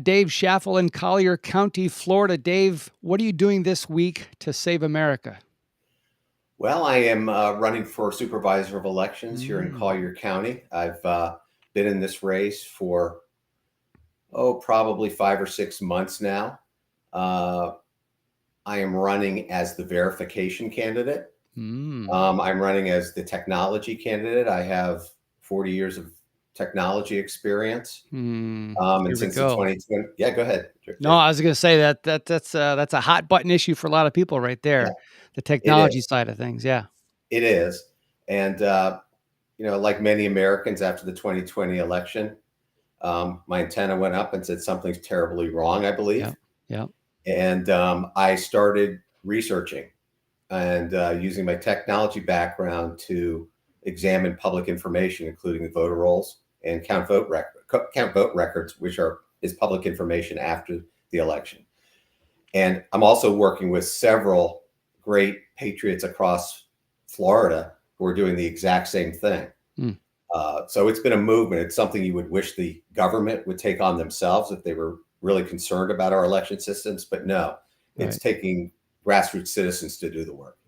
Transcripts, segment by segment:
Dave Schaffel in Collier County, Florida. Dave, what are you doing this week to save America? Well, I am running for Supervisor of Elections here in Mm. Collier County. I've been in this race for, probably 5 or 6 months now. Uh, I am running as the verification candidate. Mm. I'm running as the technology candidate. I have 40 years of technology experience. And Here we since the go. 2020, yeah, go ahead, No, Dave. I was going to say that's a hot button issue for a lot of people right Yeah, there. The it technology is. side of things. Yeah. It is. And, like many Americans after the 2020 election, my antenna went up and said something's terribly wrong, I Yeah. believe. Yeah. And I started researching and using my technology background to examine public information, including the voter rolls and count vote records, which is public information after the election. And I'm also working with several great patriots across Florida who are doing the exact same thing. Mm. So it's been a movement. It's something you would wish the government would take on themselves if they were really concerned about our election systems. But no, it's Right. taking grassroots citizens to do the work.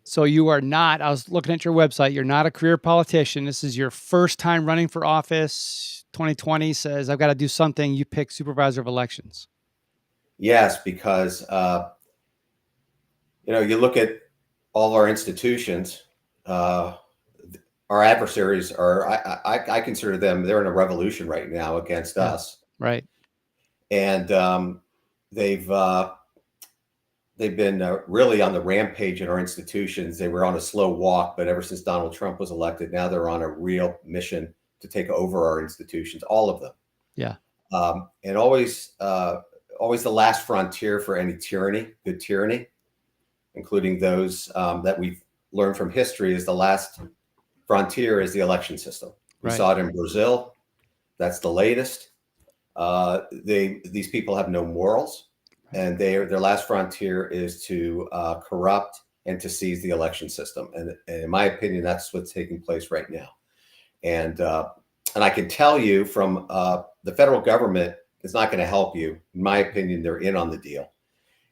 So you are not, I was looking at your website, you're not a career politician. This is your first time running for office. 2020 says, I've got to do something. You pick Supervisor of Elections. Yes, because you look at all our institutions. Our adversaries are. I consider them. They're in a revolution right now against Yeah. us, Right. and they've uh, they've been really on the rampage in our institutions. They were on a slow walk, but ever since Donald Trump was elected, now they're on a real mission to take over our institutions, all of them, Yeah. and always the last frontier for any tyranny, good tyranny, including those that we've learned from history, is the last frontier is the election system. We Right. saw it in Brazil. That's the latest. These people have no morals, Right. and their last frontier is to corrupt and to seize the election system. And in my opinion, that's what's taking place right now. And I can tell you from the federal government is not going to help you. In my opinion, they're in on the deal.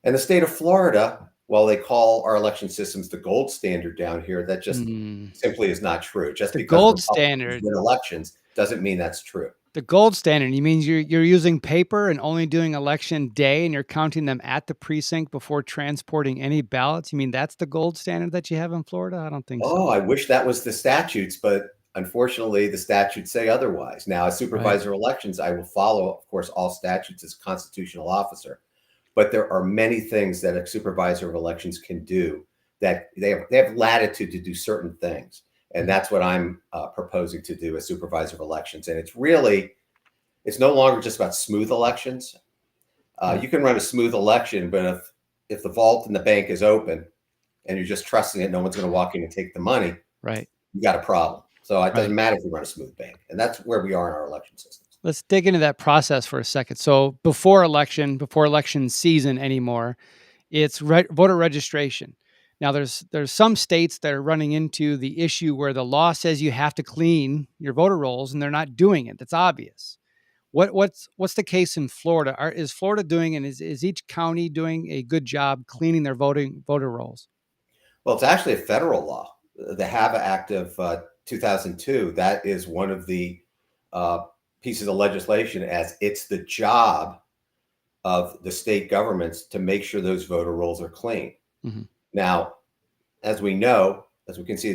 And the state of Florida, while they call our election systems the gold standard down here, that just Mm. simply is not true. Just The because gold Republicans standard. win elections doesn't mean that's true. The gold standard, you means you're using paper and only doing election day, and you're counting them at the precinct before transporting any ballots? You mean that's the gold standard that you have in Florida? I don't think Oh, so. I wish that was the statutes, but unfortunately, the statutes say otherwise. Now, as Right. supervisor of elections, I will follow, of course, all statutes as constitutional officer. But there are many things that a supervisor of elections can do that they have latitude to do certain things. And Mhm. that's what I'm proposing to do as supervisor of elections. And it's no longer just about smooth elections. Yeah. You can run a smooth election, but if the vault in the bank is open and you're just trusting it, no one's going to walk in and take the money, Right. you got a problem. So it doesn't Right. matter if you run a smooth bank. And that's where we are in our election systems. Let's dig into that process for a second. So before election season anymore, it's voter registration. Now, there's some states that are running into the issue where the law says you have to clean your voter rolls, and they're not doing it. That's obvious. What's the case in Florida? Is Florida doing, and is each county doing a good job cleaning their voter rolls? Well, it's actually a federal law. The HAVA Act of 2002, that is one of the uh, pieces of legislation, as it's the job of the state governments to make sure those voter rolls are clean. Mhm. Now, as we know, as we can see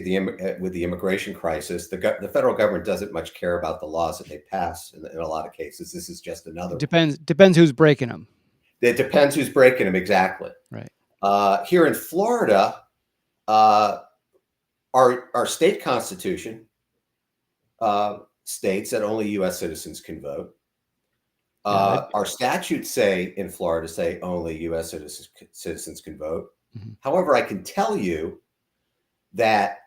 with the immigration crisis, the federal government doesn't much care about the laws that they pass in a lot of cases. This is just another one. Depends who's breaking them. It depends who's breaking them exactly. Right. Here in Florida, uh, our state constitution states that only U.S. citizens can vote. Good. Our statutes say in Florida say only U.S. citizens can vote. Mhm. However, I can tell you that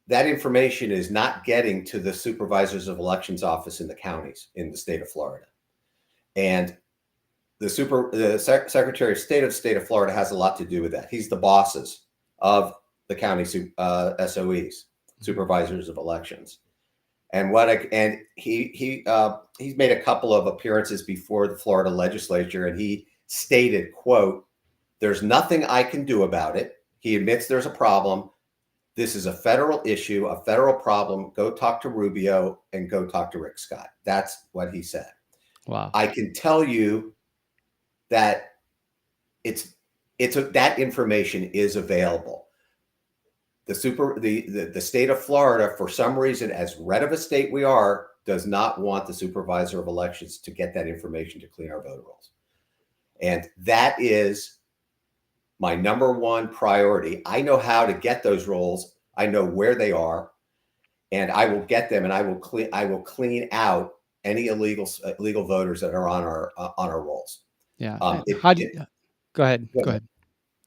that information is not getting to the supervisors of elections office in the counties in the state of Florida. And the Secretary of State of Florida has a lot to do with that. He's the bosses of the county SOEs, Mhm. supervisors of elections. And he's made a couple of appearances before the Florida legislature, and he stated, "quote There's nothing I can do about it." He admits there's a problem. "This is a federal issue, a federal problem. Go talk to Rubio and go talk to Rick Scott." That's what he said. Wow. I can tell you that that information is available. The state of Florida, for some reason, as red of a state we are, does not want the supervisor of elections to get that information to clean our voter rolls. And that is my number one priority. I know how to get those rolls. I know where they are, and I will get them, and I will clean out any illegal voters that are on our rolls. Yeah. Um, it, How do it, you, go ahead. go Go ahead. ahead.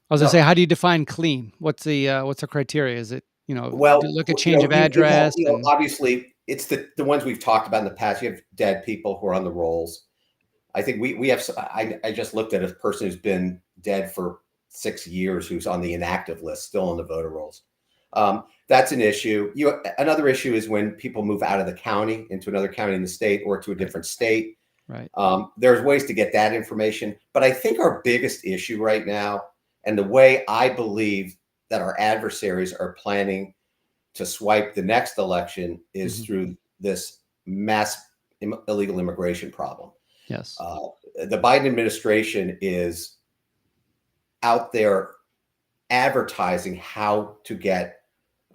I was gonna No, say, how do you define clean? What's the criteria? Is it, well, look at change of you have, address and obviously it's the ones we've talked about in the past. You have dead people who are on the rolls. I think we have. I just looked at a person who's been dead for 6 years, who's on the inactive list, still on the voter rolls. That's an issue. Another issue is when people move out of the county into another county in the state or to a different state. right. There's ways to get that information, but I think our biggest issue right now, and the way I believe that our adversaries are planning to swipe the next election, is Mhm. through this mass illegal immigration problem. Yes. The Biden administration is out there advertising how to get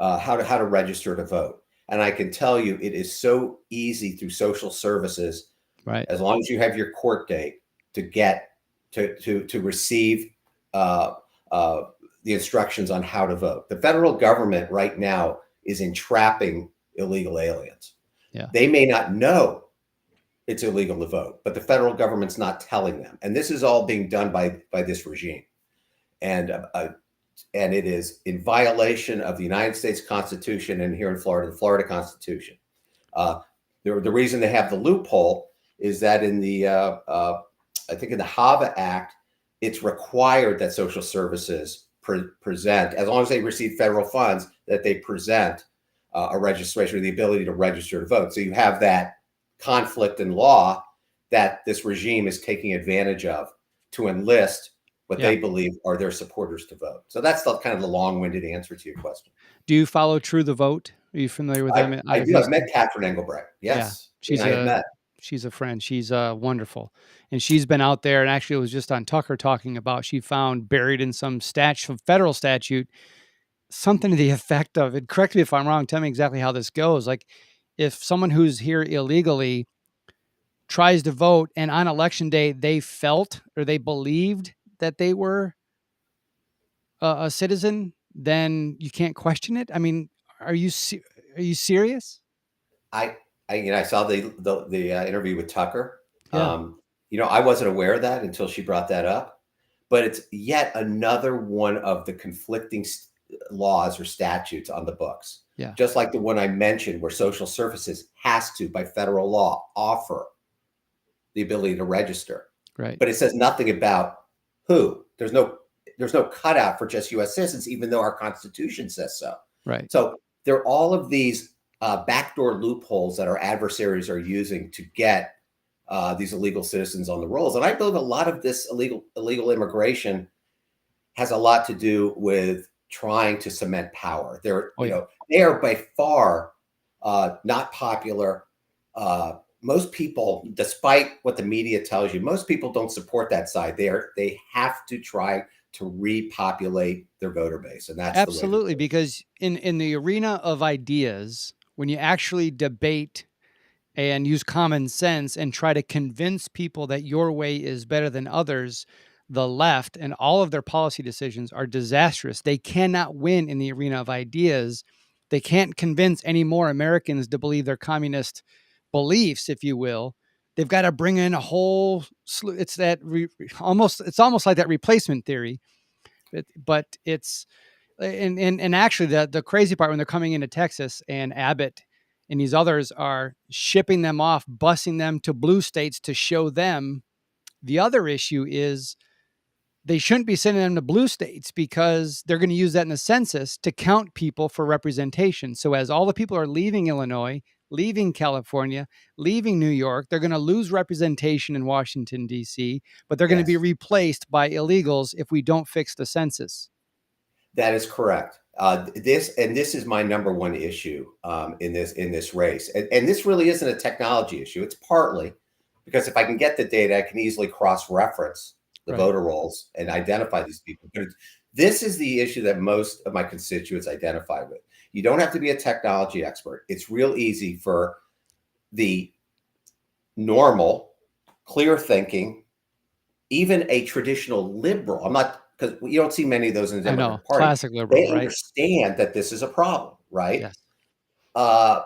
how to register to vote, and I can tell you it is so easy through social services, Right. as long as you have your court date, to get to receive uh, uh, the instructions on how to vote. The federal government right now is entrapping illegal aliens. Yeah. They may not know it's illegal to vote, but the federal government's not telling them, and this is all being done by this regime, and and it is in violation of the United States Constitution, and here in Florida, the Florida Constitution. Uh, the reason they have the loophole is that in the I think in the HAVA Act, it's required that social services present, as long as they receive federal funds, that they present a registration or the ability to register to vote. So you have that conflict in law that this regime is taking advantage of to enlist what Yeah. they believe are their supporters to vote. So that's the kind of the long-winded answer to your question. Do you follow True the Vote? Are you familiar with them? I Either do. I've met Houston? Catherine Engelbrecht. Yeah. Yes, and I have met. She's a friend. She's wonderful. And she's been out there, and actually was just on Tucker talking about, she found buried in some federal statute, something to the effect of, and correct me if I'm wrong, tell me exactly how this goes. Like, if someone who's here illegally tries to vote and on election day they felt or they believed that they were a citizen, then you can't question it. I mean, are you serious? I, I saw the interview with Tucker. Yeah. I wasn't aware of that until she brought that up. But it's yet another one of the conflicting laws or statutes on the books. Yeah. Just like the one I mentioned, where social services has to, by federal law, offer the ability to register. Right. But it says nothing about who. There's no cutout for just U.S. citizens, even though our Constitution says so. Right. So there are all of these backdoor loopholes that our adversaries are using to get these illegal citizens on the rolls. And I believe a lot of this illegal immigration has a lot to do with trying to cement power. They are by far not popular. Most people, despite what the media tells you, most people don't support that side. They have to try to repopulate their voter base, and that's Absolutely, the way because in the arena of ideas, when you actually debate and use common sense and try to convince people that your way is better than others, the left and all of their policy decisions are disastrous. They cannot win in the arena of ideas. They can't convince any more Americans to believe their communist beliefs, if you will. They've got to bring in a whole slew. It's it's almost like that replacement theory, but it's and actually the crazy part, when they're coming into Texas and Abbott and these others are shipping them off, busing them to blue states to show them. The other issue is they shouldn't be sending them to blue states, because they're going to use that in the census to count people for representation. So as all the people are leaving Illinois, leaving California, leaving New York. They're going to lose representation in Washington, D.C., but they're going to be Yes. replaced by illegals if we don't fix the census. That is correct. This is my number one issue in this race, and this really isn't a technology issue. It's partly because if I can get the data, I can easily cross-reference the Right. voter rolls and identify these people. But this is the issue that most of my constituents identify with. You don't have to be a technology expert. It's real easy for the normal, clear-thinking, even a traditional liberal. I'm not, because you don't see many of those in the I know. Democratic Party. Classic liberal, They right? understand that this is a problem, right? Yes. Uh,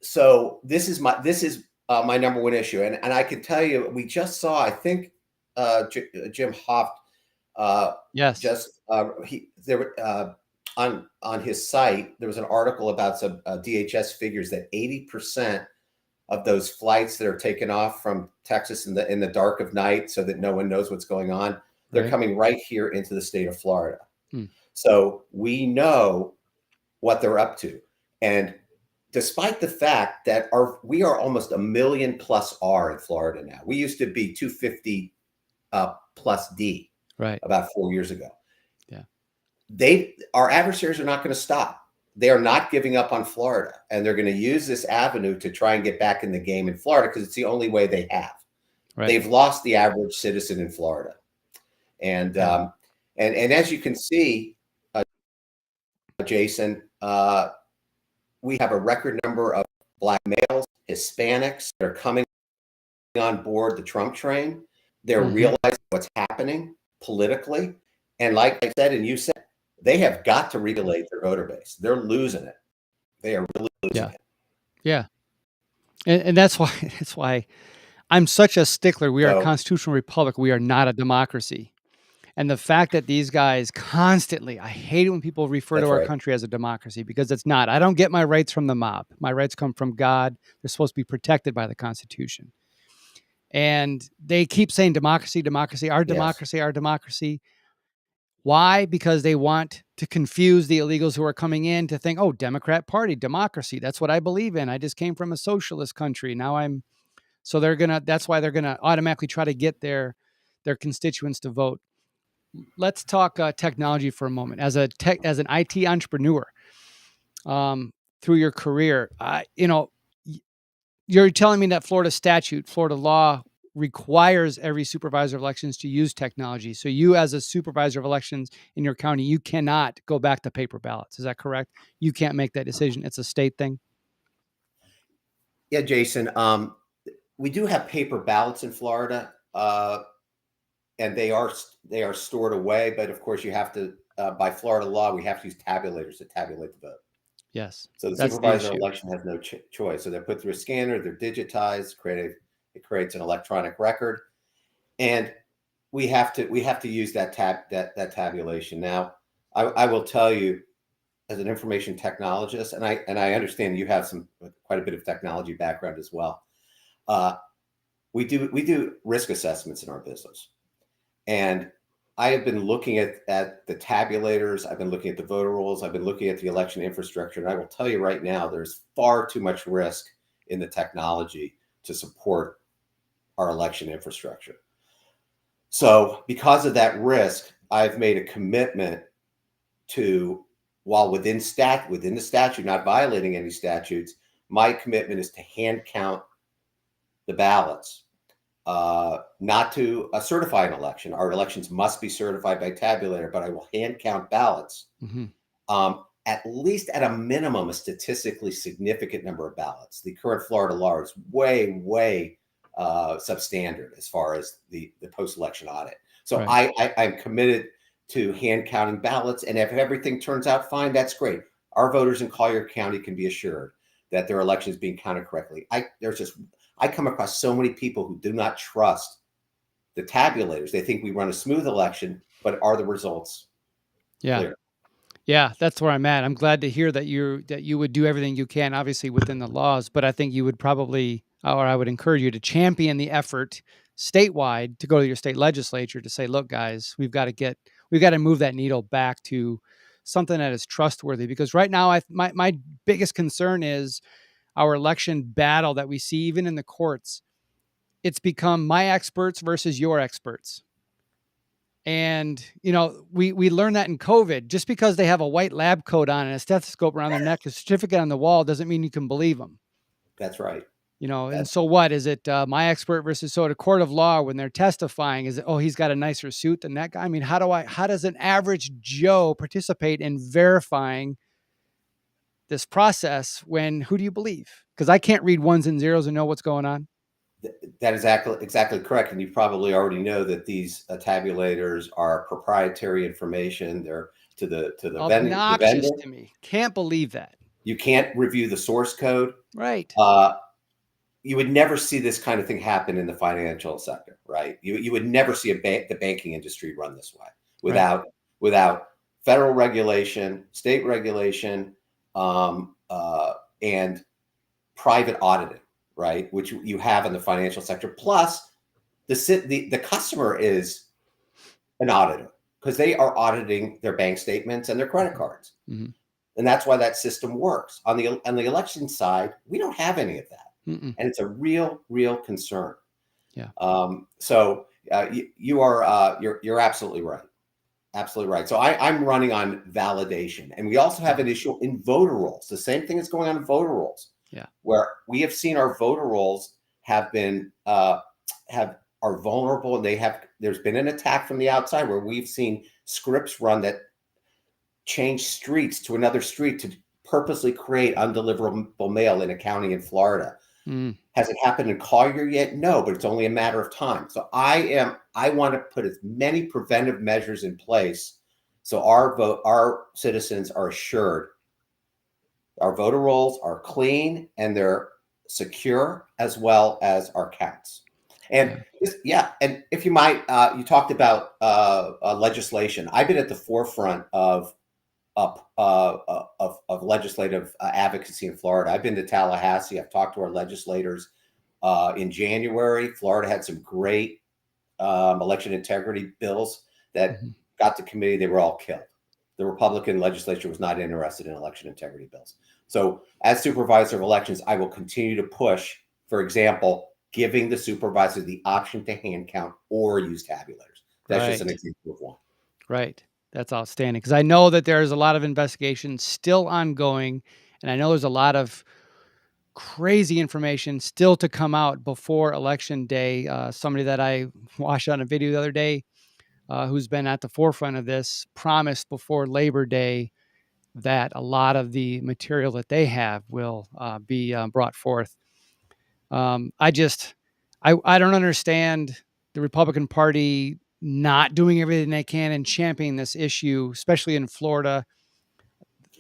so this is my number one issue, and I can tell you, we just saw, I think, Jim Hoft Yes. just he there on his site there was an article about some DHS figures that 80% of those flights that are taken off from Texas in the dark of night, so that no one knows what's going on, they're Right. coming right here into the state of Florida. Hmm. So we know what they're up to, and despite the fact that we are almost a million plus R in Florida now. We used to be 250 plus D Right. about 4 years ago. Yeah. Our adversaries are not going to stop. They are not giving up on Florida, and they're going to use this avenue to try and get back in the game in Florida because it's the only way they have. Right. They've lost the average citizen in Florida, and Yeah. and as you can see, Jason, we have a record number of Black males, Hispanics that are coming on board the Trump train. They're Mhm. realizing what's happening politically. And like I said, and you said, they have got to regulate their voter base. They're losing it. They are really losing Yeah. it. Yeah. And that's why that's why I'm such a stickler. We are a So constitutional republic. We are not a democracy. And the fact that these guys constantly, I hate it when people refer to that's our right. country as a democracy because it's not. I don't get my rights from the mob. My rights come from God. They're supposed to be protected by the Constitution. And they keep saying democracy, democracy, our Yes. democracy, our democracy. Why? Because they want to confuse the illegals who are coming in to think, oh, Democrat Party, democracy. That's what I believe in. I just came from a socialist country. Now I'm so that's why they're gonna automatically try to get their constituents to vote. Let's talk technology for a moment. As an IT entrepreneur, through your career, you're telling me that Florida law requires every supervisor of elections to use technology. So you, as a supervisor of elections in your county, you cannot go back to paper ballots. Is that correct? You can't make that decision. It's a state thing. Yeah, Jason. We do have paper ballots in Florida, and they are stored away. But of course, you have to, by Florida law, we have to use tabulators to tabulate the vote. Yes, So the that's the supervisor issue. election has no choice. So they're put through a scanner, they're digitized, it creates an electronic record, and we have to use that tabulation. Now, I will tell you, as an information technologist, and I understand you have quite a bit of technology background as well. Uh, we do risk assessments in our business, and I have been looking at the tabulators. I've been looking at the voter rolls. I've been looking at the election infrastructure. And I will tell you right now, there's far too much risk in the technology to support our election infrastructure. So because of that risk, I've made a commitment to, while within the statute, not violating any statutes, my commitment is to hand count the ballots, not to certify an election. Our elections must be certified by tabulator, but I will hand count ballots, Hmm. at least at a minimum, a statistically significant number of ballots. The current Florida law is way, way substandard as far as the post-election audit. So Right. I'm committed to hand counting ballots, and if everything turns out fine, that's great. Our voters in Collier County can be assured that their election is being counted correctly. I come across so many people who do not trust the tabulators. They think we run a smooth election, but are the results Yeah. clear? Yeah, that's where I'm at. I'm glad to hear that you would do everything you can, obviously within the laws, but I think you would probably, or I would encourage you to champion the effort statewide to go to your state legislature to say, look, guys, we've got to move that needle back to something that is trustworthy. Because right now, my biggest concern is our election battle that we see even in the courts, it's become my experts versus your experts. And, we learned that in COVID. Just because they have a white lab coat on and a stethoscope around their neck, a certificate on the wall, doesn't mean you can believe them. That's right. And so what is it? My expert versus so at a court of law when they're testifying, is it, oh, he's got a nicer suit than that guy? I mean, how does an average Joe participate in verifying this process when who do you believe? Because I can't read ones and zeros and know what's going on. That is exactly correct. And you probably already know that these tabulators are proprietary information. They're to the vendor. Obnoxious to me. Can't believe that. You can't review the source code. Right. You would never see this kind of thing happen in the financial sector, right? You would never see the banking industry run this way without federal regulation, state regulation, and private auditing, right? Which you have in the financial sector. Plus, the customer is an auditor because they are auditing their bank statements and their credit cards, Mm-hmm. and that's why that system works. On the election side, we don't have any of that. Mm-mm. And it's a real concern. Yeah. So you're absolutely right. Absolutely right. So I'm running on validation, and we also have an issue in voter rolls. The same thing is going on in voter rolls. Yeah. Where we have seen our voter rolls are vulnerable, and there's been an attack from the outside where we've seen scripts run that change streets to another street to purposely create undeliverable mail in a county in Florida. Has it happened in Collier yet? No, but it's only a matter of time. So I want to put as many preventive measures in place so our citizens are assured our voter rolls are clean and they're secure, as well as our counts. And and if you might, you talked about legislation. I've been at the forefront of legislative advocacy in Florida. I've been to Tallahassee. I've talked to our legislators. In January, Florida had some great election integrity bills that got to committee. They were all killed. The Republican legislature was not interested in election integrity bills. So as Supervisor of Elections, I will continue to push, for example, giving the supervisor the option to hand count or use tabulators. That's just an example of one. Right. That's outstanding, because I know that there's a lot of investigations still ongoing, and I know there's a lot of crazy information still to come out before Election Day. Somebody that I watched on a video the other day, who's been at the forefront of this, promised before Labor Day that a lot of the material that they have will be brought forth. I don't understand the Republican Party not doing everything they can and championing this issue, especially in Florida.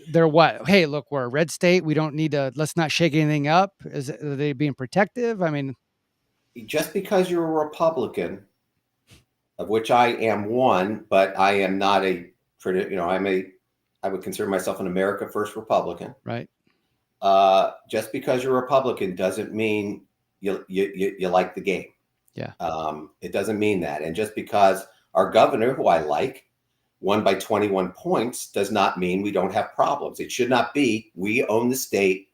They're what? Hey, look, we're a red state. We don't need to, let's not shake anything up. Are they being protective? I mean, just because you're a Republican, of which I am one, but I am not I would consider myself an America First Republican. Right. Just because you're a Republican doesn't mean you like the game. Yeah. It doesn't mean that. And just because our governor, who I like, won by 21 points does not mean we don't have problems. It should not be, we own the state,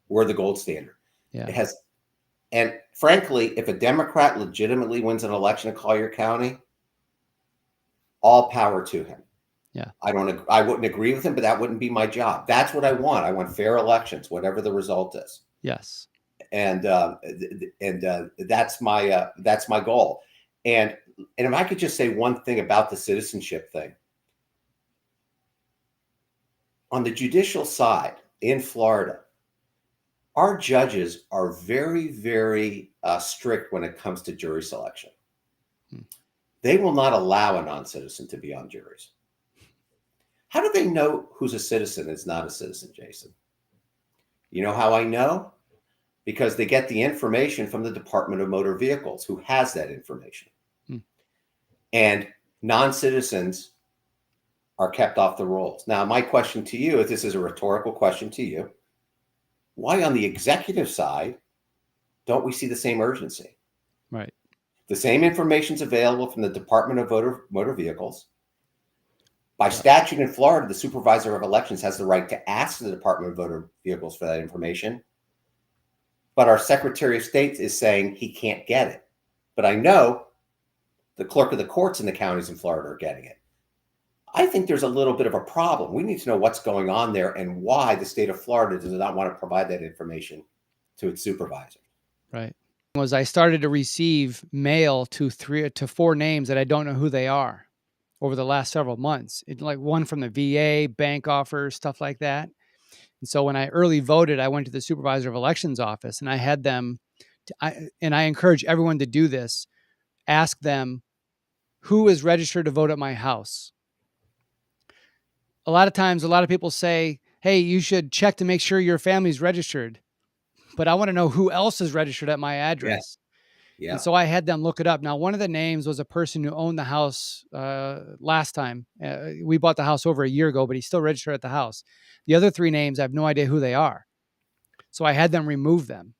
we're the gold standard. Yeah. It has, and frankly, if a Democrat legitimately wins an election in Collier County, all power to him. Yeah. I wouldn't agree with him, but that wouldn't be my job. That's what I want. I want fair elections, whatever the result is. Yes. And that's my goal. And if I could just say one thing about the citizenship thing. On the judicial side in Florida, our judges are very, very strict when it comes to jury selection. They will not allow a non-citizen to be on juries. How do they know who's a citizen and is not a citizen, Jason? You know how I know? Because they get the information from the Department of Motor Vehicles, who has that information. And non-citizens are kept off the rolls. Now, my question to you, if this is a rhetorical question to you, why on the executive side don't we see the same urgency? Right. The same information is available from the Department of Motor Vehicles. By statute in Florida, the Supervisor of Elections has the right to ask the Department of Motor Vehicles for that information. but our Secretary of State is saying he can't get it. But I know the clerk of the courts in the counties in Florida are getting it. I think there's a little bit of a problem. We need to know what's going on there and why the state of Florida does not want to provide that information to its supervisor. Right. Was I started to receive mail to 3 to 4 names that I don't know who they are over the last several months. Like one from the VA, bank offers, stuff like that. And so when I early voted, I went to the Supervisor of Elections office and I had them, and I encourage everyone to do this, ask them, who is registered to vote at my house? A lot of times, a lot of people say, hey, you should check to make sure your family's registered. But I want to know who else is registered at my Yeah. address. And Yeah. so I had them look it up. Now, one of the names was a person who owned the house last time. We bought the house over a year ago, but he's still registered at the house. The other 3 names, I have no idea who they are. So I had them remove them.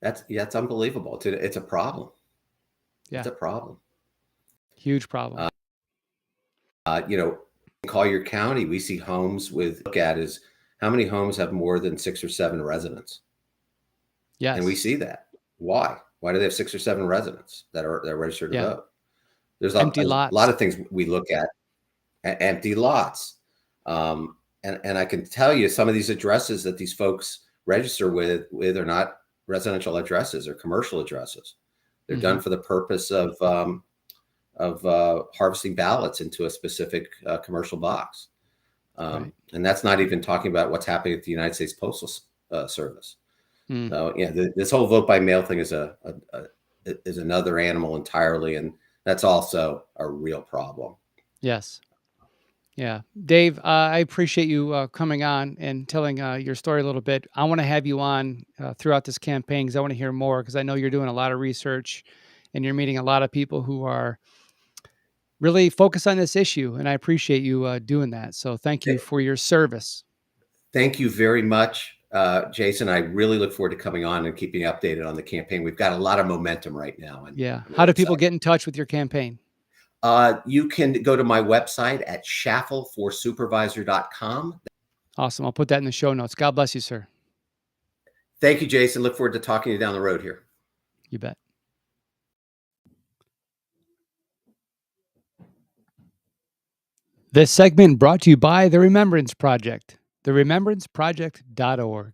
That's unbelievable. It's a problem. Yeah. It's a problem. Huge problem. In Collier County, we see homes look at is how many homes have more than 6 or 7 residents. Yes. And we see that. Why? Why do they have 6 or 7 residents that are registered to vote? There's empty a lots. lot of things we look at. Empty lots. And I can tell you some of these addresses that these folks register with are not residential addresses or commercial addresses. They're done for the purpose of harvesting ballots into a specific commercial box. Right. And that's not even talking about what's happening at the United States Postal Service. So this whole vote by mail thing is is another animal entirely, and that's also a real problem. Yes. Yeah. Dave, I appreciate you coming on and telling your story a little bit. I want to have you on throughout this campaign because I want to hear more, because I know you're doing a lot of research and you're meeting a lot of people who are really focused on this issue. And I appreciate you doing that. So thank you for your service. Thank you very much, Jason. I really look forward to coming on and keeping you updated on the campaign. We've got a lot of momentum right now. Yeah. How do people get in touch with your campaign? You can go to my website at schaffelforsupervisor.com. Awesome. I'll put that in the show notes. God bless you, sir. Thank you, Jason. Look forward to talking to you down the road here. You bet. This segment brought to you by the Remembrance Project, theremembranceproject.org.